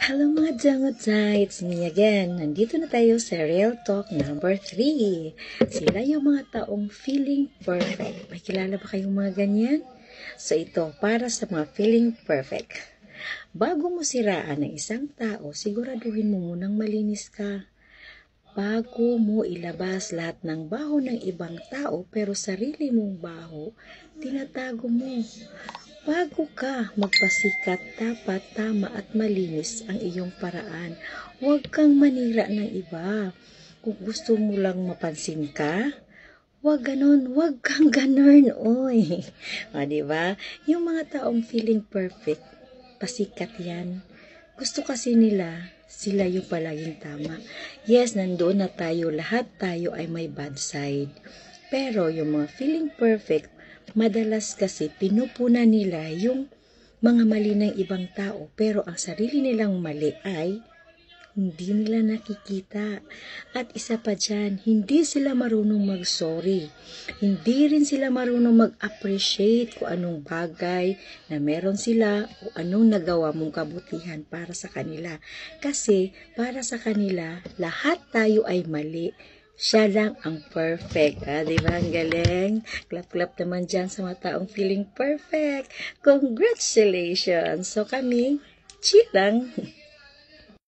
Hello mga Jangotsay, it's me again. Nandito na tayo sa Real Talk number 3. Sila yung mga taong feeling perfect. May kilala ba kayong mga ganyan? So ito, para sa mga feeling perfect. Bago mo siraan ng isang tao, siguraduhin mo munang malinis ka. Bago mo ilabas lahat ng baho ng ibang tao pero sarili mong baho, tinatago mo. Bago ka magpasikat, dapat tama at malinis ang iyong paraan. Huwag kang manira ng iba. Kung gusto mo lang mapansin ka, huwag kang ganon, oy. O, diba? Yung mga taong feeling perfect, pasikat yan. Gusto kasi nila, sila yung palaging tama. Yes, nandoon na tayo, lahat tayo ay may bad side. Pero yung mga feeling perfect, madalas kasi pinupunan nila yung mga mali ng ibang tao, pero ang sarili nilang mali ay hindi nila nakikita. At isa pa dyan, hindi sila marunong mag-sorry. Hindi rin sila marunong mag-appreciate kung anong bagay na meron sila o anong nagawa mong kabutihan para sa kanila. Kasi para sa kanila, lahat tayo ay mali. Siya lang ang perfect. Diba? Ang galing. Clap-clap naman dyan sa mga taong feeling perfect. Congratulations! So kami, chill lang.